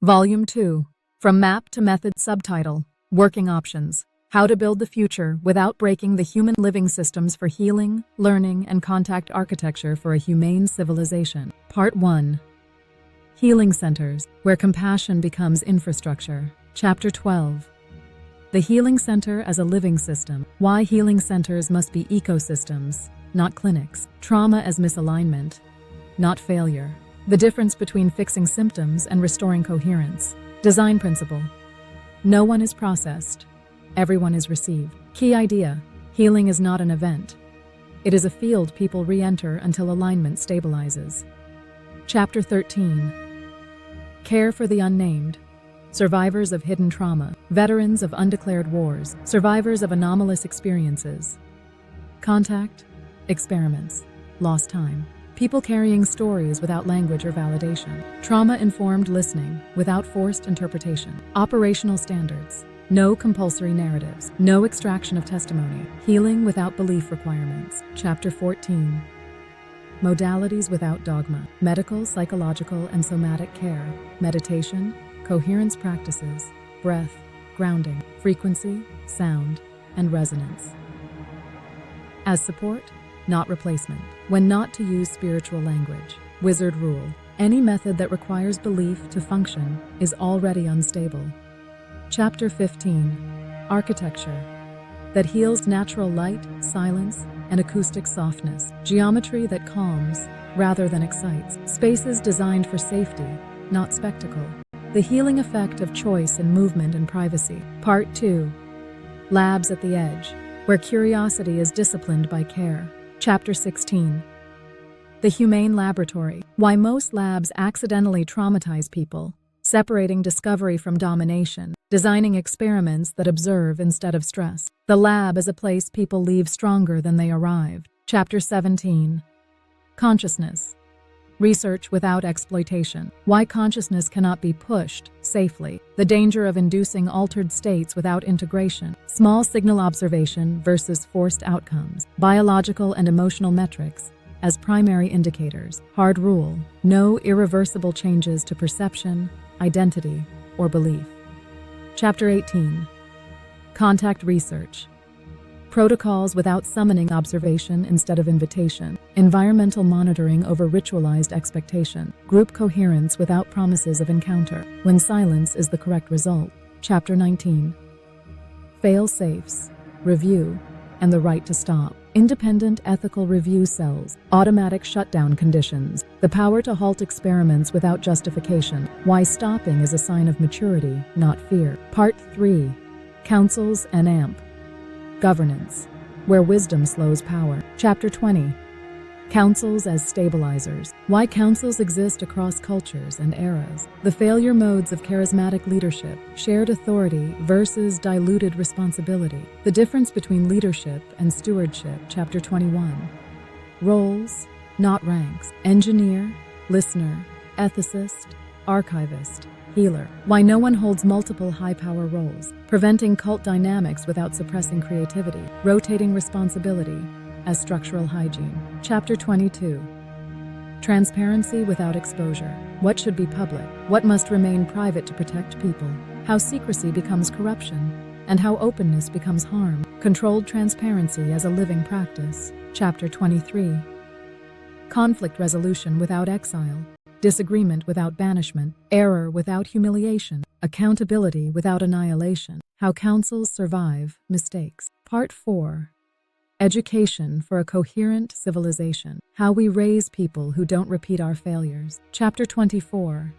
Volume 2. From Map to Method. Subtitle: Working Options. How to Build the Future Without Breaking the Human Living Systems for Healing, Learning, and Contact Architecture for a Humane Civilization. Part 1. Healing Centers, Where Compassion Becomes Infrastructure. Chapter 12. The Healing Center as a Living System. Why healing centers must be ecosystems, not clinics. Trauma as misalignment, not failure. The difference between fixing symptoms and restoring coherence. Design principle. No one is processed. Everyone is received. Key idea: healing is not an event. It is a field people re-enter until alignment stabilizes. Chapter 13. Care for the Unnamed. Survivors of hidden trauma. Veterans of undeclared wars. Survivors of anomalous experiences. Contact. Experiments. Lost time. People carrying stories without language or validation. Trauma-informed listening without forced interpretation. Operational standards. No compulsory narratives. No extraction of testimony. Healing without belief requirements. Chapter 14. Modalities Without Dogma. Medical, psychological, and somatic care. Meditation, coherence practices, breath, grounding, frequency, sound, and resonance. As support, not replacement. When not to use spiritual language. Wizard rule: any method that requires belief to function is already unstable. Chapter 15. Architecture. That heals natural light, silence, and acoustic softness. Geometry that calms rather than excites. Spaces designed for safety, not spectacle. The healing effect of choice in movement and privacy. Part 2. Labs at the edge, where curiosity is disciplined by care. Chapter 16. The Humane Laboratory. Why most labs accidentally traumatize people. Separating discovery from domination. Designing experiments that observe instead of stress. The lab is a place people leave stronger than they arrived. Chapter 17. Consciousness. Research Without Exploitation. Why consciousness cannot be pushed safely. The danger of inducing altered states without integration. Small signal observation versus forced outcomes. Biological and emotional metrics as primary indicators. Hard rule: no irreversible changes to perception, identity, or belief. Chapter 18. Contact research. Protocols without summoning observation instead of invitation. Environmental monitoring over ritualized expectation. Group coherence without promises of encounter, when silence is the correct result. Chapter 19. Fail-safes, review, and the right to stop. Independent ethical review cells. Automatic shutdown conditions. The power to halt experiments without justification. Why stopping is a sign of maturity, not fear. Part 3. Councils and AMP. Governance, where wisdom slows power. Chapter 20. Councils as stabilizers. Why councils exist across cultures and eras. The failure modes of charismatic leadership. Shared authority versus diluted responsibility. The difference between leadership and stewardship. Chapter 21. Roles, not ranks. Engineer, listener, ethicist, archivist, healer. Why no one holds multiple high-power roles. Preventing cult dynamics without suppressing creativity. Rotating responsibility as structural hygiene. Chapter 22. Transparency without exposure. What should be public? What must remain private to protect people? How secrecy becomes corruption, and how openness becomes harm. Controlled transparency as a living practice. Chapter 23. Conflict resolution without exile. Disagreement without banishment. Error without humiliation. Accountability without annihilation. How councils survive mistakes. Part 4. Education for a Coherent Civilization. How we raise people who don't repeat our failures. Chapter 24.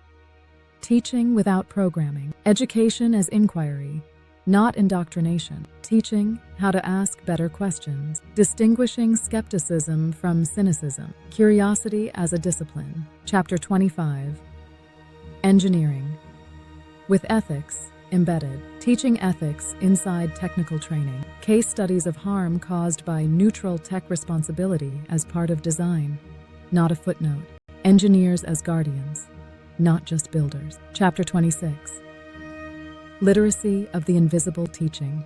Teaching without programming. Education as inquiry, not indoctrination. Teaching how to ask better questions. Distinguishing skepticism from cynicism. Curiosity as a discipline. Chapter 25. Engineering. With ethics embedded. Teaching ethics inside technical training. Case studies of harm caused by neutral tech responsibility as part of design, not a footnote. Engineers as guardians, not just builders. Chapter 26. Literacy of the invisible teaching.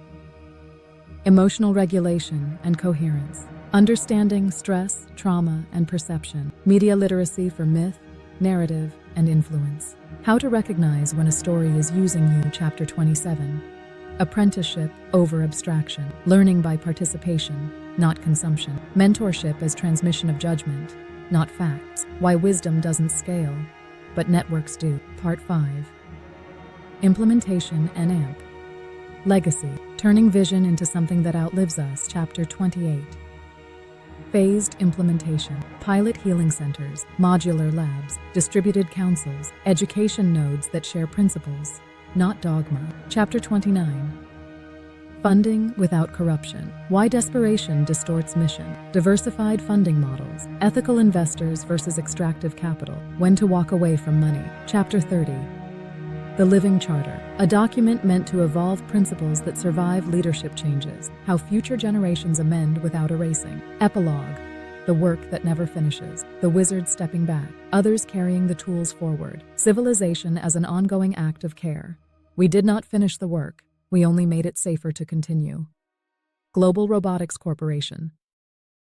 Emotional regulation and coherence. Understanding stress, trauma, and perception. Media literacy for myth, narrative, and influence. How to recognize when a story is using you, Chapter 27. Apprenticeship Over Abstraction. Learning by participation, not consumption. Mentorship as transmission of judgment, not facts. Why wisdom doesn't scale, but networks do. Part 5. Implementation and AMP. Legacy. Turning vision into something that outlives us, Chapter 28. Phased implementation. Pilot healing centers, modular labs, distributed councils, education nodes that share principles, not dogma. Chapter 29. Funding without corruption. Why desperation distorts mission. Diversified funding models. Ethical investors versus extractive capital. When to walk away from money. Chapter 30. The Living Charter. A document meant to evolve principles that survive leadership changes. How future generations amend without erasing. Epilogue. The work that never finishes. The wizard stepping back. Others carrying the tools forward. Civilization as an ongoing act of care. We did not finish the work. We only made it safer to continue. Global Robotics Corporation.